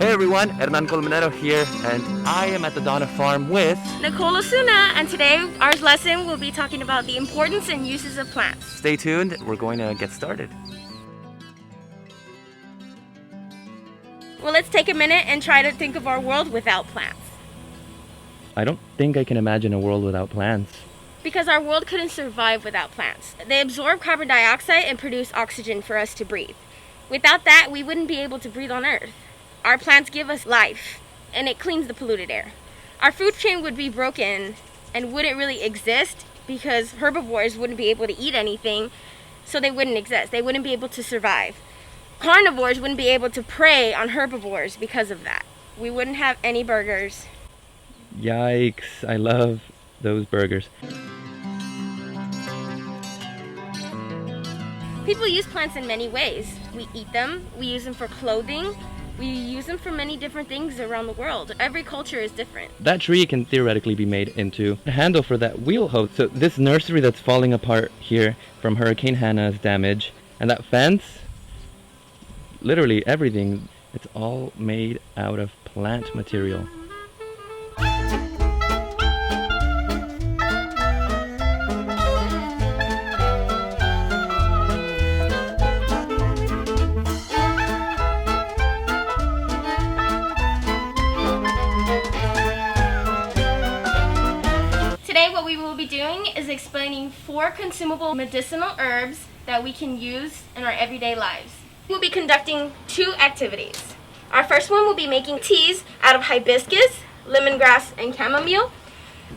Hey everyone, Hernan Colmenero here, and I am at the Donna Farm with Nicole, and today our lesson will be talking about the importance and uses of plants. Stay tuned, we're going to get started. Well, let's take a minute and try to think of our world without plants. I don't think I can imagine a world without plants. Because our world couldn't survive without plants. They absorb carbon dioxide and produce oxygen for us to breathe. Without that, we wouldn't be able to breathe on Earth. Our plants give us life, and it cleans the polluted air. Our food chain would be broken and wouldn't really exist because herbivores wouldn't be able to eat anything, so they wouldn't exist. They wouldn't be able to survive. Carnivores wouldn't be able to prey on herbivores because of that. We wouldn't have any burgers. Yikes, I love those burgers. People use plants in many ways. We eat them, we use them for clothing, we use them for many different things around the world. Every culture is different. That tree can theoretically be made into a handle for that wheel hose. So this nursery that's falling apart here from Hurricane Hannah's damage, and that fence, literally everything, it's all made out of plant material. What we will be doing is explaining 4 consumable medicinal herbs that we can use in our everyday lives. We'll be conducting 2 activities. Our first one will be making teas out of hibiscus, lemongrass, and chamomile.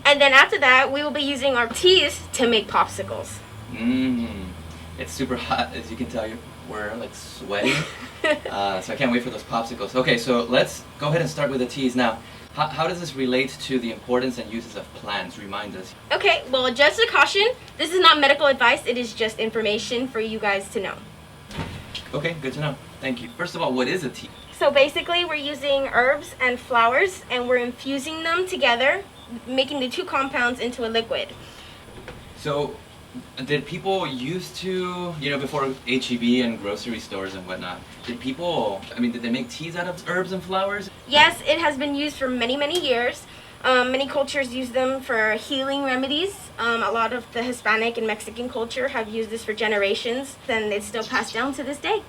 And then after that, we will be using our teas to make popsicles. It's super hot, as you can tell. We're like sweating. So I can't wait for those popsicles. Okay, so let's go ahead and start with the teas now. How does this relate to the importance and uses of plants? Remind us. Okay, well, just a caution, this is not medical advice, it is just information for you guys to know. Okay, good to know. Thank you. First of all, what is a tea? So basically, we're using herbs and flowers, and we're infusing them together, making the 2 compounds into a liquid. So, did people used to, before H-E-B and grocery stores and whatnot, did they make teas out of herbs and flowers? Yes, it has been used for many, many years. Many cultures use them for healing remedies. A lot of the Hispanic and Mexican culture have used this for generations, and it's still passed down to this day.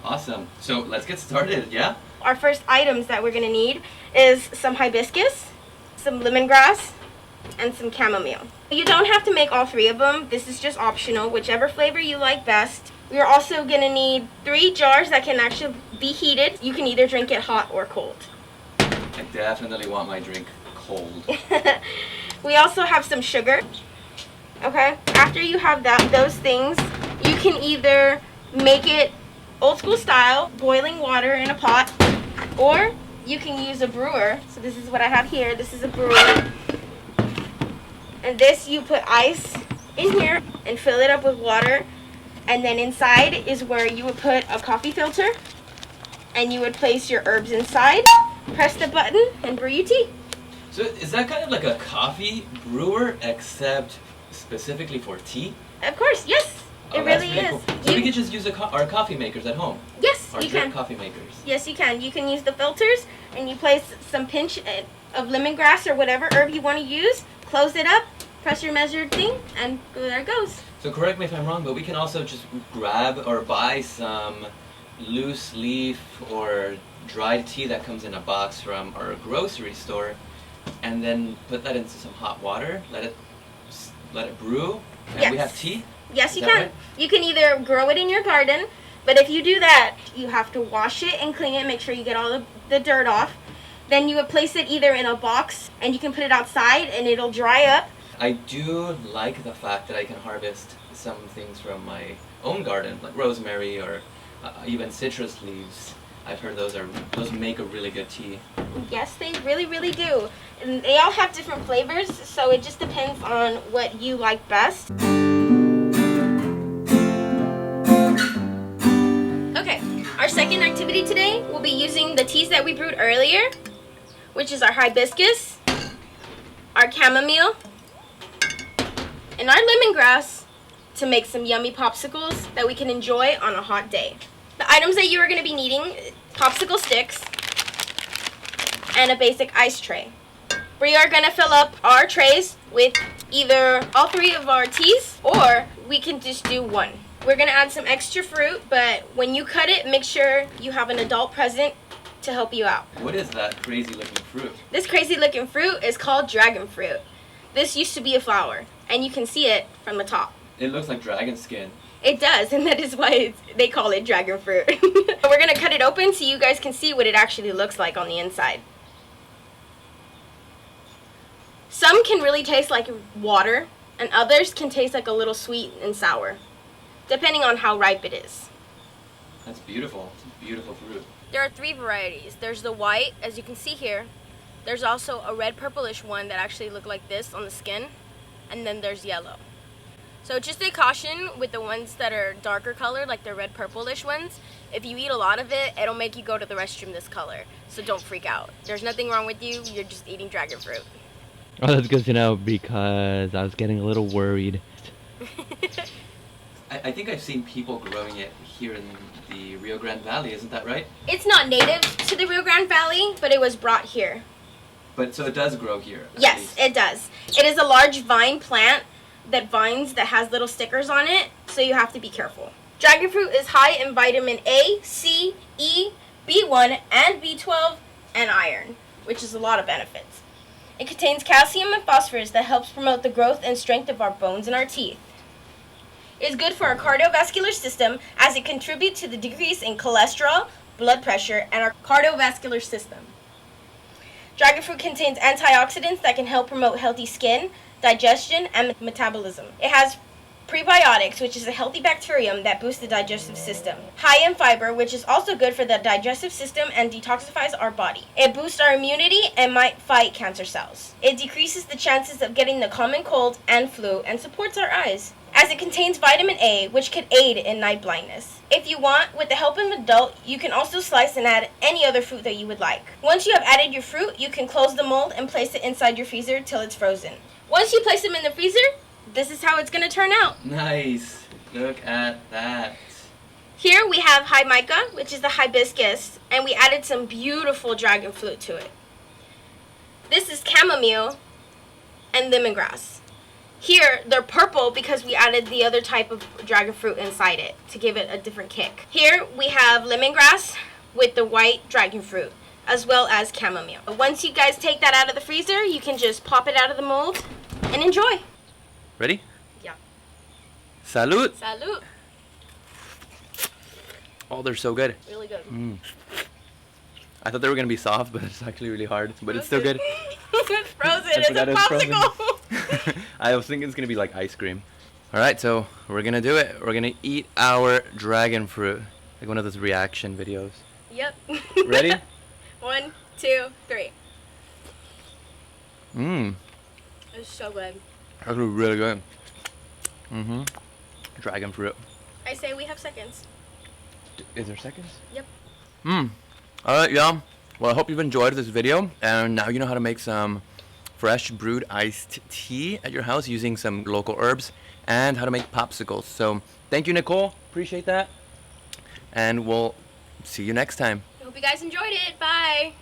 Awesome. So let's get started, yeah? Our first items that we're going to need is some hibiscus, some lemongrass, and some chamomile. You don't have to make all 3 of them. This is just optional, whichever flavor you like best. We're also going to need 3 jars that can actually be heated. You can either drink it hot or cold. I definitely want my drink cold. We also have some sugar. Okay, after you have those things, you can either make it old school style, boiling water in a pot, or you can use a brewer. So this is what I have here. This is a brewer. And this, you put ice in here and fill it up with water. And then inside is where you would put a coffee filter. And you would place your herbs inside, press the button, and brew your tea. So is that kind of like a coffee brewer, except specifically for tea? Of course, yes. It really is. Cool. So we could just use our coffee makers at home? Yes, our you can. Coffee makers. Yes, you can. You can use the filters, and you place some pinch of lemongrass or whatever herb you want to use. Close it up, press your measured thing, and there it goes. So correct me if I'm wrong, but we can also just grab or buy some loose leaf or dried tea that comes in a box from our grocery store, and then put that into some hot water, let it brew, and Yes. we have tea? Yes, you Is that can. right? You can either grow it in your garden, but if you do that, you have to wash it and clean it, make sure you get all the dirt off. Then you would place it either in a box, and you can put it outside, and it'll dry up. I do like the fact that I can harvest some things from my own garden, like rosemary or even citrus leaves. I've heard those make a really good tea. Yes, they really, really do. And they all have different flavors, so it just depends on what you like best. Okay, our second activity today will be using the teas that we brewed earlier, which is our hibiscus, our chamomile, and our lemongrass to make some yummy popsicles that we can enjoy on a hot day. The items that you are going to be needing: popsicle sticks, and a basic ice tray. We are going to fill up our trays with either all 3 of our teas, or we can just do one. We're going to add some extra fruit, but when you cut it, make sure you have an adult present to help you out. What is that crazy looking fruit? This crazy looking fruit is called dragon fruit. This used to be a flower, and you can see it from the top. It looks like dragon skin. It does, and that is why they call it dragon fruit. We're going to cut it open so you guys can see what it actually looks like on the inside. Some can really taste like water, and others can taste like a little sweet and sour, depending on how ripe it is. That's beautiful. It's a beautiful fruit. There are 3 varieties. There's the white, as you can see here. There's also a red purplish one that actually look like this on the skin, and then there's yellow. So just a caution with the ones that are darker colored, like the red purplish ones. If you eat a lot of it, it'll make you go to the restroom this color. So don't freak out. There's nothing wrong with you. You're just eating dragon fruit. Oh, that's good to know, because I was getting a little worried. I think I've seen people growing it here in the Rio Grande Valley, isn't that right? It's not native to the Rio Grande Valley, but it was brought here. But so it does grow here? Yes, it does. It is a large vine plant that has little stickers on it, so you have to be careful. Dragon fruit is high in vitamin A, C, E, B1, and B12, and iron, which is a lot of benefits. It contains calcium and phosphorus that helps promote the growth and strength of our bones and our teeth. It is good for our cardiovascular system as it contributes to the decrease in cholesterol, blood pressure, and our cardiovascular system. Dragon fruit contains antioxidants that can help promote healthy skin, digestion, and metabolism. It has prebiotics, which is a healthy bacterium that boosts the digestive system. High in fiber, which is also good for the digestive system and detoxifies our body. It boosts our immunity and might fight cancer cells. It decreases the chances of getting the common cold and flu and supports our eyes, as it contains vitamin A, which can aid in night blindness. If you want, with the help of an adult, you can also slice and add any other fruit that you would like. Once you have added your fruit, you can close the mold and place it inside your freezer till it's frozen. Once you place them in the freezer, this is how it's going to turn out. Nice. Look at that. Here we have Jamaica, which is the hibiscus, and we added some beautiful dragon fruit to it. This is chamomile and lemongrass. Here, they're purple because we added the other type of dragon fruit inside it to give it a different kick. Here we have lemongrass with the white dragon fruit, as well as chamomile. Once you guys take that out of the freezer, you can just pop it out of the mold and enjoy. Ready? Yeah. Salud! Salud. Oh, they're so good. Really good. I thought they were going to be soft, but it's actually really hard. But it's still good. It's frozen. I It's a forgot it's frozen. popsicle. I was thinking it's going to be like ice cream. Alright, so we're going to do it. We're going to eat our dragon fruit. Like one of those reaction videos. Yep. Ready? 1, 2, 3. Mmm. It's so good. Actually really good. Dragon fruit. I say we have seconds. Is there seconds? Yep. Alright, y'all. Well, I hope you've enjoyed this video. And now you know how to make some fresh brewed iced tea at your house using some local herbs, and how to make popsicles. So thank you, Nicole. Appreciate that. And we'll see you next time. I hope you guys enjoyed it. Bye.